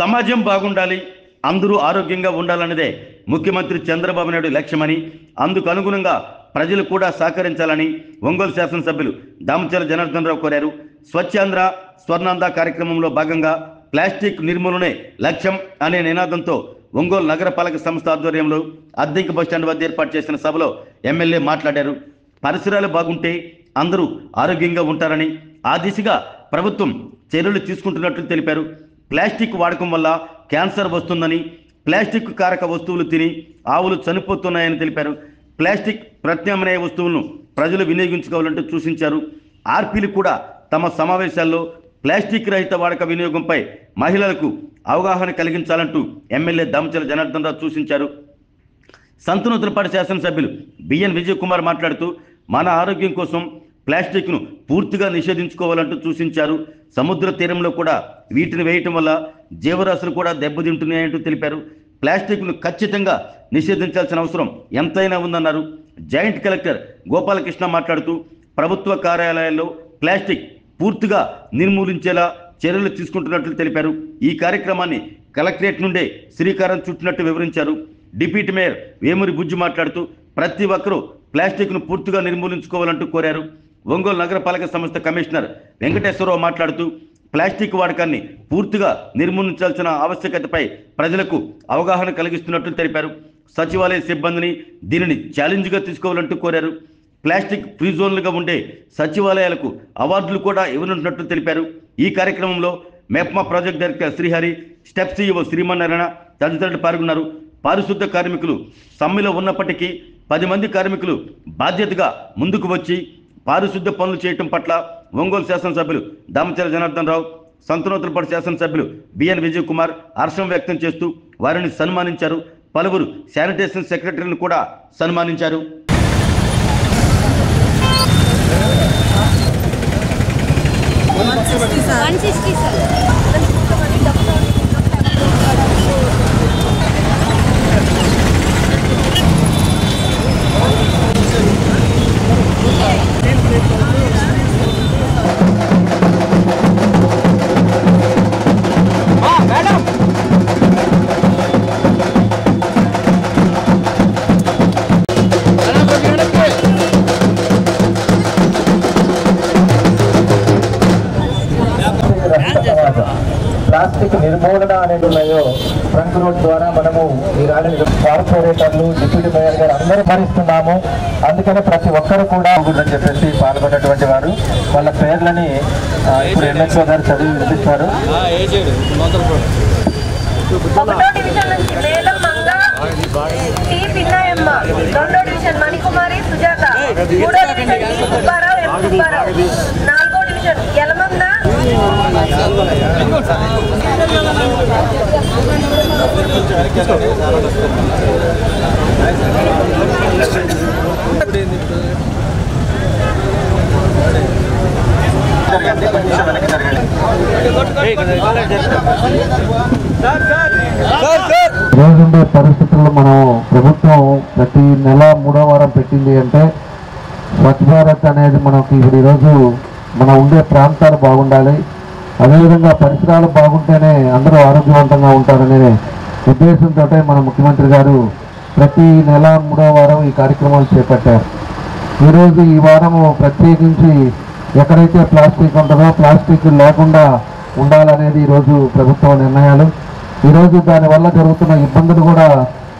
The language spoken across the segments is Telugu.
సమాజం బాగుండాలి, అందరూ ఆరోగ్యంగా ఉండాలన్నదే ముఖ్యమంత్రి చంద్రబాబు నాయుడు లక్ష్యమని, అందుకు అనుగుణంగా ప్రజలు కూడా సహకరించాలని ఒంగోలు శాసనసభ్యులు దామచర్ల జనార్దన్ రావు కోరారు. స్వచ్ఛాంధ్ర స్వర్ణాంధ్ర కార్యక్రమంలో భాగంగా ప్లాస్టిక్ నిర్మూలనే లక్ష్యం అనే నినాదంతో ఒంగోలు నగరపాలక సంస్థ ఆధ్వర్యంలో అద్దెంకి బస్టాండ్ వద్ద ఏర్పాటు చేసిన సభలో ఎమ్మెల్యే మాట్లాడారు. పరిసరాలు బాగుంటే అందరూ ఆరోగ్యంగా ఉంటారని, ఆ దిశగా ప్రభుత్వం చర్యలు తీసుకుంటున్నట్లు తెలిపారు. ప్లాస్టిక్ వాడకం వల్ల క్యాన్సర్ వస్తుందని, ప్లాస్టిక్ కారక వస్తువులు తిని ఆవులు చనిపోతున్నాయని తెలిపారు. ప్లాస్టిక్ ప్రత్యామ్నాయ వస్తువులను ప్రజలు వినియోగించుకోవాలంటూ సూచించారు. ఆర్పీలు కూడా తమ సమావేశాల్లో ప్లాస్టిక్ రహిత వాడక వినియోగంపై మహిళలకు అవగాహన కలిగించాలంటూ ఎమ్మెల్యే దామచర్ల జనార్దన్ రావు సూచించారు. సంతనూతలపాటి శాసనసభ్యులు బిఎన్ విజయ్ కుమార్ మాట్లాడుతూ మన ఆరోగ్యం కోసం ప్లాస్టిక్ను పూర్తిగా నిషేధించుకోవాలంటూ సూచించారు. సముద్ర తీరంలో కూడా వీటిని వేయటం వల్ల జీవరాశులు కూడా దెబ్బతింటున్నాయంటూ తెలిపారు. ప్లాస్టిక్ను ఖచ్చితంగా నిషేధించాల్సిన అవసరం ఎంతైనా ఉందన్నారు. జాయింట్ కలెక్టర్ గోపాలకృష్ణ మాట్లాడుతూ ప్రభుత్వ కార్యాలయాల్లో ప్లాస్టిక్ పూర్తిగా నిర్మూలించేలా చర్యలు తీసుకుంటున్నట్లు తెలిపారు. ఈ కార్యక్రమాన్ని కలెక్టరేట్ నుండే శ్రీకారం చుట్టినట్టు వివరించారు. డిప్యూటీ మేయర్ వేమూరి బుజ్జి మాట్లాడుతూ ప్రతి ఒక్కరూ ప్లాస్టిక్ను పూర్తిగా నిర్మూలించుకోవాలంటూ కోరారు. ఒంగోలు నగరపాలక సంస్థ కమిషనర్ వెంకటేశ్వరరావు మాట్లాడుతూ ప్లాస్టిక్ వాడకాన్ని పూర్తిగా నిర్మూలించాల్సిన ఆవశ్యకతపై ప్రజలకు అవగాహన కలిగిస్తున్నట్లు తెలిపారు. సచివాలయ సిబ్బందిని దీనిని ఛాలెంజ్గా తీసుకోవాలంటూ కోరారు. ప్లాస్టిక్ ఫ్రీ జోన్లుగా ఉండే సచివాలయాలకు అవార్డులు కూడా ఇవ్వనున్నట్లు తెలిపారు. ఈ కార్యక్రమంలో MEPMA project director Srihari, step CEO Srimannarayana తదితరులు పాల్గొన్నారు. పారిశుద్ధ కార్మికులు సమ్మెలో ఉన్నప్పటికీ 10 మంది కార్మికులు బాధ్యతగా ముందుకు వచ్చి పారిశుద్ధ పనులు చేయటం పట్ల ఒంగోలు శాసనసభ్యులు దామచర్ల జనార్దన్ రావు, సంతనూతలపాటి శాసనసభ్యులు బిఎన్ విజయ్ కుమార్ హర్షం వ్యక్తం చేస్తూ వారిని సన్మానించారు. పలువురు శానిటేషన్ సెక్రటరీలను కూడా సన్మానించారు. ప్లాస్టిక్ నిర్మూలన అనేది ఉన్నాయో ట్రంక్ రోడ్ ద్వారా మనము ఈ రాని కార్పొరేటర్లు, డిప్యూటీ మేయర్ గారు అందరూ భరిస్తున్నాము. అందుకని ప్రతి ఒక్కరు కూడా అని చెప్పేసి పాల్గొన్నటువంటి వారు వాళ్ళ పేర్లని ఇప్పుడు ఎమ్మెల్యే గారు చదివి వినిపిస్తారు. మణికుమారి సుజాత, 3వ డివిజన్ డి సుబ్బారావు, ఎం సుబ్బారావు, 4వ డివిజన్ యలమంద, రోజుండే పరిస్థితుల్లో మనం ప్రభుత్వం ప్రతి నెల 3వ వారం పెట్టింది అంటే స్వచ్ఛ భారత్ అనేది మనకి ఇప్పుడు ఈరోజు మనం ఉండే ప్రాంతాలు బాగుండాలి, అదేవిధంగా పరిసరాలు బాగుంటేనే అందరూ ఆరోగ్యవంతంగా ఉంటారనే ఉద్దేశంతో మన ముఖ్యమంత్రి గారు ప్రతి నెల 3వ వారం ఈ కార్యక్రమాలు చేపట్టారు. ఈరోజు ఈ వారము ప్రత్యేకించి ఎక్కడైతే ప్లాస్టిక్ ఉంటుందో ప్లాస్టిక్ లేకుండా ఉండాలనేది ఈరోజు ప్రభుత్వ నిర్ణయాలు. ఈరోజు దానివల్ల జరుగుతున్న ఇబ్బందులు కూడా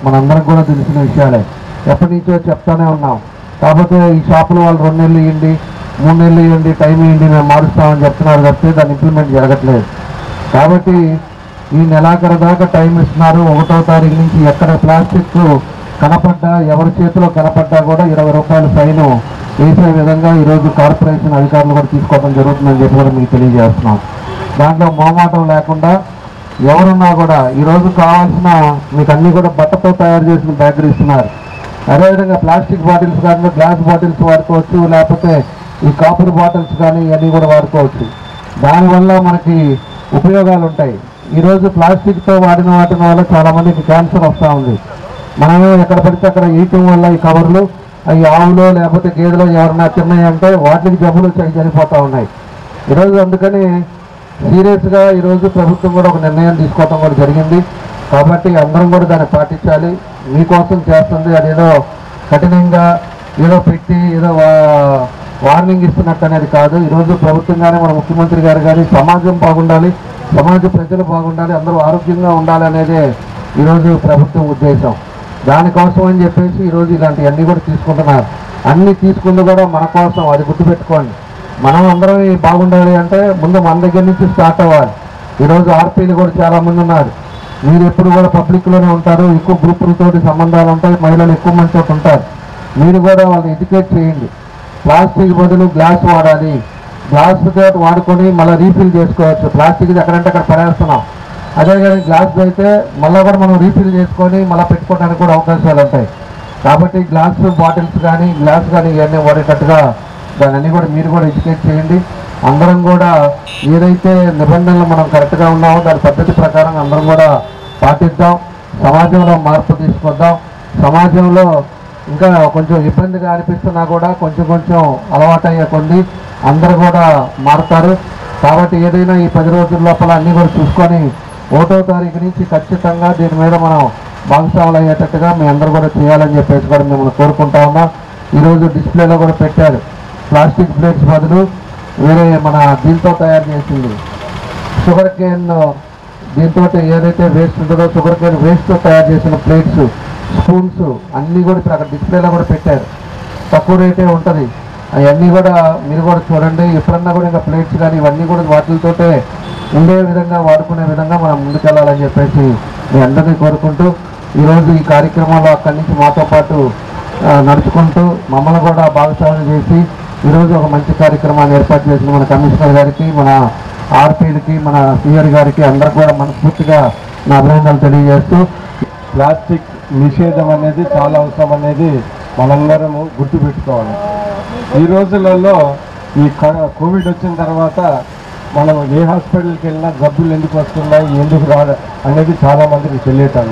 మనందరికి కూడా తెలిసిన విషయాలే, ఎప్పటి నుంచో చెప్తానే ఉన్నాం. కాకపోతే ఈ షాపుల వాళ్ళు 2 నెలలు ఇవ్వండి, 3 నెలలు ఇవ్వండి, టైం ఇవ్వండి, మేము మారుస్తామని చెప్తున్నారు తప్పితే దాన్ని ఇంప్లిమెంట్ జరగట్లేదు. కాబట్టి ఈ నెలాఖరు దాకా టైం ఇస్తున్నారు. 1వ తారీఖు నుంచి ఎక్కడ ప్లాస్టిక్ కనపడ్డా, ఎవరి చేతిలో కనపడ్డా కూడా 20 రూపాయల ఫైన్ వేసే విధంగా ఈరోజు కార్పొరేషన్ అధికారులు కూడా తీసుకోవడం జరుగుతుందని చెప్పి కూడా మీకు తెలియజేస్తున్నాం. దాంట్లో మొహమాటం లేకుండా ఎవరున్నా కూడా ఈరోజు కావాల్సిన మీకు అన్నీ కూడా బట్టతో తయారు చేసిన బ్యాగులు ఇస్తున్నారు. అదేవిధంగా ప్లాస్టిక్ బాటిల్స్ కానీ గ్లాస్ బాటిల్స్ వాడుకోవచ్చు, లేకపోతే ఈ కాపర్ బాటిల్స్ కానీ ఇవన్నీ కూడా వాడుకోవచ్చు. దానివల్ల మనకి ఉపయోగాలు ఉంటాయి. ఈరోజు ప్లాస్టిక్తో వాడిన వాటి వల్ల చాలామందికి క్యాన్సర్ వస్తూ ఉంది. మనమే ఎక్కడ పడితే అక్కడ వేయటం వల్ల ఈ కవర్లు అవి ఆవులో లేకపోతే గేదెలో ఎవరన్నా తిన్నాయంటే వాటికి జబ్బులు చనిపోతూ ఉన్నాయి. ఈరోజు అందుకని సీరియస్గా ఈరోజు ప్రభుత్వం కూడా ఒక నిర్ణయం తీసుకోవడం కూడా జరిగింది. కాబట్టి అందరం కూడా దాన్ని పాటించాలి. మీకోసం చేస్తుంది, అదేదో కఠినంగా ఏదో పెట్టి ఏదో వార్నింగ్ ఇస్తున్నట్టు అనేది కాదు. ఈరోజు ప్రభుత్వంగానే మన ముఖ్యమంత్రి గారు కానీ సమాజం బాగుండాలి, సమాజ ప్రజలు బాగుండాలి, అందరూ ఆరోగ్యంగా ఉండాలి అనేదే ఈరోజు ప్రభుత్వం ఉద్దేశం. దానికోసం అని చెప్పేసి ఈరోజు ఇలాంటివన్నీ కూడా తీసుకుంటున్నారు. అన్నీ తీసుకుంది కూడా మన కోసం, అది గుర్తుపెట్టుకోండి. మనం అందరం బాగుండాలి అంటే ముందు మన దగ్గర నుంచి స్టార్ట్ అవ్వాలి. ఈరోజు ఆర్పీలు కూడా చాలామంది ఉన్నారు. మీరు ఎప్పుడు కూడా పబ్లిక్లోనే ఉంటారు, ఎక్కువ గ్రూపులతో సంబంధాలు ఉంటాయి, మహిళలు ఎక్కువ మంది ఉంటారు. మీరు కూడా వాళ్ళని ఎడ్యుకేట్ చేయండి. ప్లాస్టిక్ బదులు గ్లాస్ వాడాలి, గ్లాస్ తోటి వాడుకొని మళ్ళీ రీఫిల్ చేసుకోవచ్చు. ప్లాస్టిక్ ఎక్కడంటే అక్కడ పడేస్తున్నాం, అదే కానీ గ్లాస్ అయితే మళ్ళీ కూడా మనం రీఫిల్ చేసుకొని మళ్ళీ పెట్టుకోవడానికి కూడా అవకాశాలు ఉంటాయి. కాబట్టి గ్లాస్ బాటిల్స్ కానీ గ్లాస్ కానీ ఇవన్నీ వాడేటట్టుగా దాని అన్నీ కూడా మీరు కూడా ఎడ్యుకేట్ చేయండి. అందరం కూడా ఏదైతే నిబంధనలు మనం కరెక్ట్గా ఉన్నామో దాని పద్ధతి ప్రకారం అందరం కూడా పాటిద్దాం. సమాజంలో మార్పు తీసుకొద్దాం. సమాజంలో ఇంకా కొంచెం ఇబ్బందిగా అనిపిస్తున్నా కూడా కొంచెం కొంచెం అలవాటయ్యే కొద్ది అందరూ కూడా మారుతారు. కాబట్టి ఏదైనా ఈ 10 రోజుల లోపల అన్నీ కూడా చూసుకొని 1వ తారీఖు నుంచి ఖచ్చితంగా దీని మీద మనం భాగస్వాములు అయ్యేటట్టుగా మీ అందరూ కూడా చేయాలని చెప్పేసి కూడా మిమ్మల్ని కోరుకుంటా ఉన్నాం. ఈరోజు డిస్ప్లేలో కూడా పెట్టారు, ప్లాస్టిక్ ప్లేట్స్ బదులు వేరే మన దీంతో తయారు చేసింది షుగర్ కేన్, దీంతో ఏదైతే వేస్ట్ ఉంటుందో షుగర్ కేన్ వేస్ట్తో తయారు చేసిన ప్లేట్స్, స్పూన్స్ అన్నీ కూడా ఇప్పుడు అక్కడ డిస్ప్లేలో కూడా పెట్టారు. తక్కువ రేటే ఉంటుంది. అవన్నీ కూడా మీరు కూడా చూడండి. ఎప్పుడన్నా కూడా ఇంకా ప్లేట్స్ కానీ ఇవన్నీ కూడా వాటితోటే ఉండే విధంగా వాడుకునే విధంగా మనం ముందుకెళ్ళాలని చెప్పేసి మీ అందరినీ కోరుకుంటూ ఈరోజు ఈ కార్యక్రమంలో అక్కడి నుంచి మాతో పాటు నడుచుకుంటూ మమ్మల్ని కూడా భాగస్వామ్యం చేసి ఈరోజు ఒక మంచి కార్యక్రమాన్ని ఏర్పాటు చేసిన మన కమిషనర్ గారికి, మన ఆర్పీలకి, మన సిఆర్ గారికి అందరూ కూడా మనస్ఫూర్తిగా నా అభినందనలు తెలియజేస్తూ ప్లాస్టిక్ నిషేధం అనేది చాలా అవసరం అనేది మనందరము గుర్తుపెట్టుకోవాలి. ఈ రోజులలో ఈ కోవిడ్ వచ్చిన తర్వాత మనం ఏ హాస్పిటల్కి వెళ్ళినా జబ్బులు ఎందుకు వస్తున్నాయి, ఎందుకు రాదు అనేది చాలామందికి తెలియటం.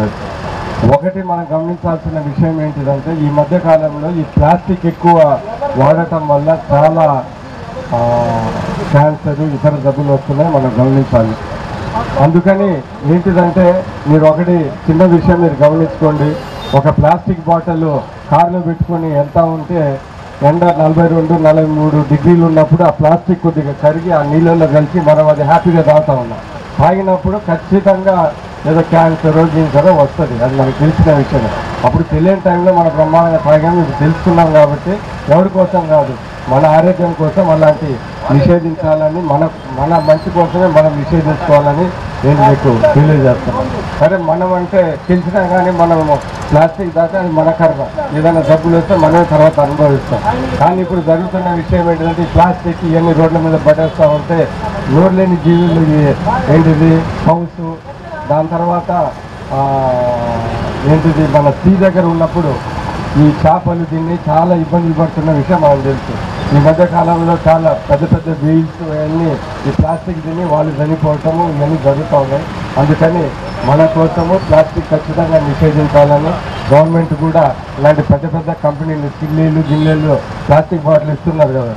ఒకటి మనం గమనించాల్సిన విషయం ఏంటిదంటే ఈ మధ్యకాలంలో ఈ ప్లాస్టిక్ ఎక్కువ వాడటం వల్ల చాలా క్యాన్సర్ ఇతర జబ్బులు వస్తున్నాయి, మనం గమనించాలి. అందుకని ఏంటిదంటే మీరు ఒకటి చిన్న విషయం మీరు గమనించుకోండి. ఒక ప్లాస్టిక్ బాటిల్ కారులో పెట్టుకొని వెళ్తూ ఉంటే ఎండ 42-43 డిగ్రీలు ఉన్నప్పుడు ఆ ప్లాస్టిక్ కొద్దిగా కరిగి ఆ నీళ్ళల్లో కలిసి మనం అది హ్యాపీగా తాగుతూ ఉన్నాం. తాగినప్పుడు ఖచ్చితంగా ఏదో క్యాన్సరో గిన్సరో వస్తుంది, అది మనకు తెలిసిన విషయం. అప్పుడు తెలియని టైంలో మన బ్రహ్మాండంగా తాగాము, ఇప్పుడు తెలుసుకున్నాం. కాబట్టి ఎవరి కోసం కాదు, మన ఆరోగ్యం కోసం అలాంటి నిషేధించాలని, మన మంచి కోసమే మనం నిషేధించుకోవాలని నేను మీకు తెలియజేస్తున్నాను. సరే మనం అంటే తెలిసినా కానీ మనము ప్లాస్టిక్ దాకా అది మన కర్మ, ఏదైనా జబ్బులు వస్తే మనమే తర్వాత అనుభవిస్తాం. కానీ ఇప్పుడు జరుగుతున్న విషయం ఏంటంటే ఈ ప్లాస్టిక్ ఇవన్నీ రోడ్ల మీద పడేస్తూ ఉంటే నోరు లేని జీవులు ఏంటిది హౌస్, దాని తర్వాత ఏంటిది మన సీ దగ్గర ఉన్నప్పుడు ఈ చేపలు దీన్ని చాలా ఇబ్బందులు పడుతున్న విషయం మనకు తెలుసు. ఈ మధ్య కాలంలో చాలా పెద్ద పెద్ద వీల్స్ అవన్నీ ఈ ప్లాస్టిక్ తిని వాళ్ళు చనిపోవటము ఇవన్నీ జరుగుతూ ఉన్నాయి. అందుకని మన కోసము ప్లాస్టిక్ ఖచ్చితంగా నిషేధించాలని గవర్నమెంట్ కూడా ఇలాంటి పెద్ద పెద్ద కంపెనీలు చిల్లీలు గిన్నెలు ప్లాస్టిక్ బాటిల్ ఇస్తున్నారు కదా,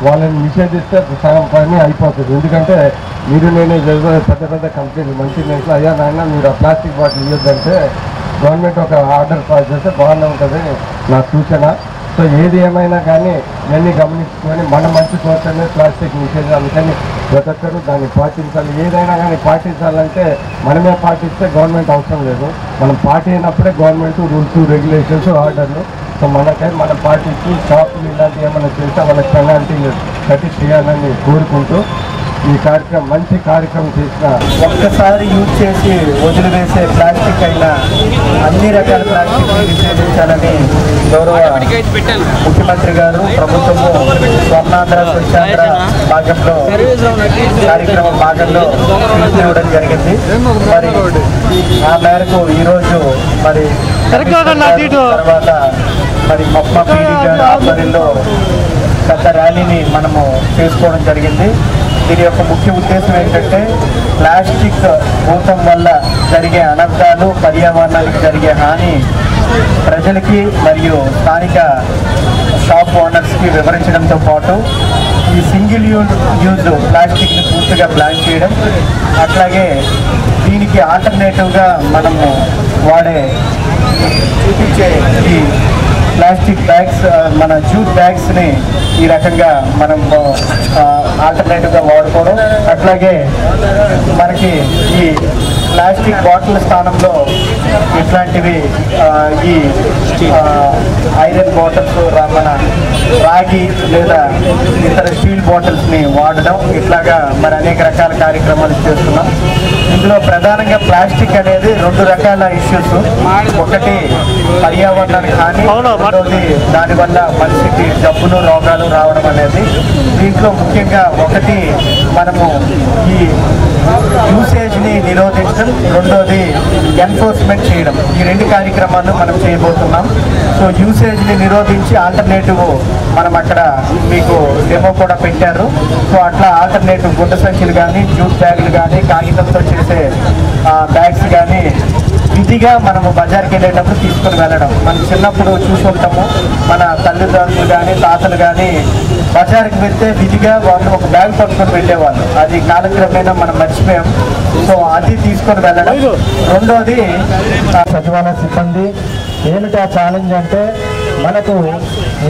వాళ్ళని నిషేధిస్తే సగం పని అయిపోతుంది. ఎందుకంటే మీరు నేనే పెద్ద పెద్ద కంపెనీలు మంచి నేట్లో అయ్యా నాయన మీరు ఆ ప్లాస్టిక్ బాటిల్ ఇవ్వద్దంటే గవర్నమెంట్ ఒక ఆర్డర్ పాస్ చేస్తే బాగానే ఉంటుంది నా సూచన. సో ఏది ఏమైనా కానీ ఇవన్నీ గమనించుకొని మన మంచి కోసమే ప్లాస్టిక్ నిషేధం, అందుకని ప్రతి ఒక్కరు దాన్ని పాటించాలి. ఏదైనా కానీ పాటించాలంటే మనమే పాటిస్తే గవర్నమెంట్ అవసరం లేదు, మనం పాటించినప్పుడే గవర్నమెంట్ రూల్స్ రెగ్యులేషన్స్ ఆర్డర్లు. సో మనకై మనం పాటించి షాపులు ఇలాంటివి ఏమైనా చేస్తే వాళ్ళకి పెనాల్టీ కట్టి చేయాలని కోరుకుంటూ ఈ కార్యక్రమం మంచి కార్యక్రమం చేసిన ఒక్కసారి యూజ్ చేసి వదిలివేసే ప్లాస్టిక్ అయినా అన్ని రకాల ప్లాస్టిక్ నిషేధించాలని గౌరవ ముఖ్యమంత్రి గారు ప్రభుత్వము స్వర్ణాంధ్ర స్వచ్ఛాంధ్ర భాగంలో కార్యక్రమం భాగంలో ఇవ్వడం జరిగింది. మరి ఆ మేరకు ఈరోజు మరి తర్వాత మరి మప్మా పీడీ గారి ఆధ్వర్యంలో పెద్ద ర్యాలీని మనము చేసుకోవడం జరిగింది. దీని యొక్క ముఖ్య ఉద్దేశం ఏంటంటే ప్లాస్టిక్ భూతం వల్ల జరిగే అనర్థాలు, పర్యావరణానికి జరిగే హాని ప్రజలకి మరియు స్థానిక షాప్ ఓనర్స్కి వివరించడంతో పాటు ఈ సింగిల్ యూజ్ ప్లాస్టిక్ని పూర్తిగా బ్లాక్ చేయడం, అట్లాగే దీనికి ఆల్టర్నేటివ్గా మనము వాడే చూపించే ఈ ప్లాస్టిక్ బ్యాగ్స్, మన జూట్ బ్యాగ్స్ని ఈ రకంగా మనం ఆల్టర్నేటివ్గా వాడుకోవడం, అట్లాగే మనకి ఈ ప్లాస్టిక్ బాటిల్ స్థానంలో ఇట్లాంటివి ఈ ఐరన్ బాటిల్స్, మన రాగి లేదా ఇతర స్టీల్ బాటిల్స్ని వాడడం, ఇట్లాగా మరి అనేక రకాల కార్యక్రమాలు చేస్తున్నాం. ఇందులో ప్రధానంగా ప్లాస్టిక్ అనేది 2 రకాల ఇష్యూస్. ఒకటి పర్యావరణానికి హాని, రెండోది దానివల్ల మనిషికి జబ్బులు రోగాలు రావడం అనేది. దీంట్లో ముఖ్యంగా ఒకటి మనము ఈ యూసేజ్ని నిరోధించడం, రెండోది ఎన్ఫోర్స్మెంట్ చేయడం. ఈ 2 కార్యక్రమాలు మనం చేయబోతున్నాం. సో యూసేజ్ని నిరోధించి ఆల్టర్నేటివ్ మనం అక్కడ మీకు డెమో కూడా పెట్టారు. సో అట్లా ఆల్టర్నేటివ్ గుడ్డ సంచులు కానీ, జూట్ బ్యాగులు కానీ, కాగితంతో చేసే బ్యాగ్స్ కానీ విధిగా మనము బజార్కి వెళ్ళేటప్పుడు తీసుకుని వెళ్ళడం. మనం చిన్నప్పుడు చూసి ఉంటాము, మన తల్లిదండ్రులు కానీ తాతలు కానీ బజార్కి వెళ్తే విధిగా వాళ్ళు ఒక బ్యాగ్ పట్టుకొని వెళ్ళేవాళ్ళు. అది కాలక్రమేణా మనం మర్చిపోయాం. సో అది తీసుకొని వెళ్ళడం. రెండోది సచివాలయ సిబ్బంది ఏమిటి ఆ ఛాలెంజ్ అంటే, మనకు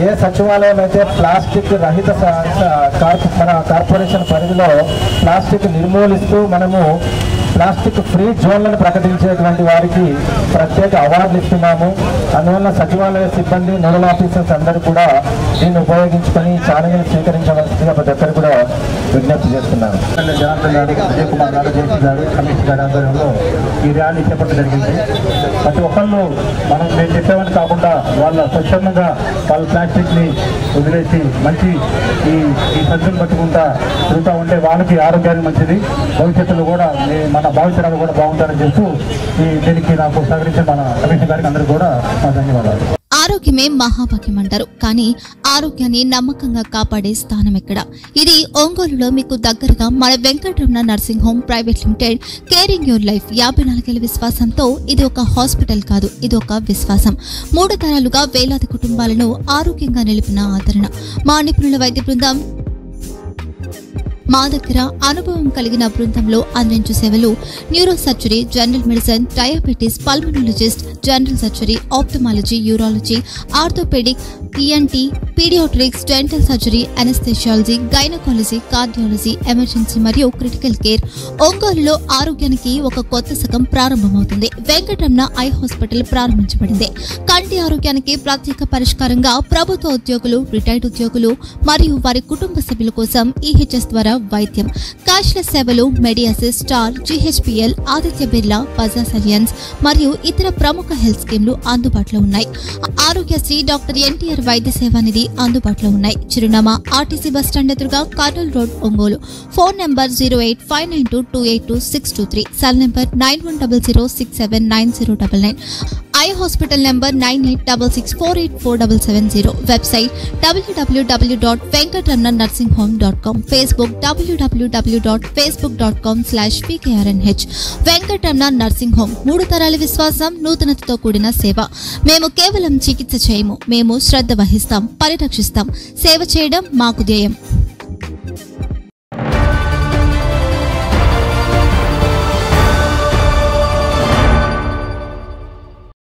ఏ సచివాలయం అయితే ప్లాస్టిక్ రహిత మన కార్పొరేషన్ పరిధిలో ప్లాస్టిక్ నిర్మూలిస్తూ మనము ప్లాస్టిక్ ఫ్రీ జోన్లను ప్రకటించేటువంటి వారికి ప్రత్యేక అవార్డులు ఇస్తున్నాము. అందువల్ల సచివాలయ సిబ్బంది, నోడల్ ఆఫీసర్స్ అందరూ కూడా దీన్ని ఉపయోగించుకొని ఛాలెంజ్ని స్వీకరించవలసిందిగా ప్రతి ఒక్కరు కూడా విజ్ఞప్తి చేస్తున్నాను. జనార్దన్ గారు, అజయ్ కుమార్ గారు, జేసీ గారు, కమిషనర్ గారి ఆధ్వర్యంలో ఈ ర్యాలీ చేపట్టడం జరిగింది. ప్రతి ఒక్కళ్ళు నేను చెప్పేవని కాకుండా వాళ్ళ స్వచ్ఛందంగా వాళ్ళ ప్లాస్టిక్ని వదిలేసి మంచి ఈ సంచులు పట్టుకుంటా తిరుగుతూ ఉంటే వాళ్ళకి ఆరోగ్యానికి మంచిది, భవిష్యత్తులో కూడా మన భావితరాలు కూడా బాగుంటారని చెప్తూ దీనికి నాకు సహకరించే మన కమిషనర్ గారికి అందరికీ కూడా ధన్యవాదాలు. ఆరోగ్యమే మహాభాగ్యం అంటారు, కానీ ఆరోగ్యాన్ని నమ్మకంగా కాపాడే స్థానం ఎక్కడ? ఇది ఒంగోలులో మీకు దగ్గరగా మన Venkataramana nursing home private limited caring your life 54 ఏళ్ల విశ్వాసంతో ఇది ఒక హాస్పిటల్ కాదు, ఇది ఒక విశ్వాసం. 3 తరాలుగా వేలాది కుటుంబాలను ఆరోగ్యంగా నిలిపిన ఆదరణ. మా నిపుణుల వైద్య బృందం మా దగ్గర అనుభవం కలిగిన బృందంలో అందించే సేవలు neuro surgery, general medicine, diabetes, pulmonologist, general surgery, ophthalmology, urology, orthopaedic, ENT, paediatrics, dental surgery, anaesthesiology, gynaecology, cardiology, emergency మరియు క్రిటికల్ కేర్. ఒంగోలులో ఆరోగ్యానికి ఒక కొత్త శకం ప్రారంభమవుతుంది. వెంకటరమణ ఐ హాస్పిటల్ ప్రారంభించబడింది. కంటి ఆరోగ్యానికి ప్రత్యేక పరిష్కారంగా ప్రభుత్వ ఉద్యోగులు, రిటైర్డ్ ఉద్యోగులు మరియు వారి కుటుంబ సభ్యుల కోసం ఈహెచ్ఎస్ ద్వారా వైద్యం, క్యాష్లెస్ సేవలు, మెడియాసిస్, స్టార్, జీహెచ్పిఎల్, ఆదిత్య బిర్లా, బజాజ్ అలియన్స్ మరియు ఇతర ప్రముఖ హెల్త్ స్కీమ్లు అందుబాటులో ఉన్నాయి. ఆరోగ్యశ్రీ, డాక్టర్ ఎన్టీఆర్ వైద్య సేవా నిధి అందుబాటులో ఉన్నాయి. చిరునామా ఆర్టీసీ బస్టాండ్ ఎదురుగా, Kurnool road, Ongole. Phone number 08592282623, cell number 9100679099, eye hospital number 9866484770, website www.venkatramananursinghome.com, Facebook www.facebook.com/pkrnh. Venkataramana nursing home, 3 తరాల విశ్వాసం, నూతనతతో కూడిన సేవ. మేము కేవలం చికిత్స చేయము, మేము శ్రద్ధ వహిస్తాం, పరిరక్షిస్తాం. సేవ చేయడం మాకు ధ్యేయం.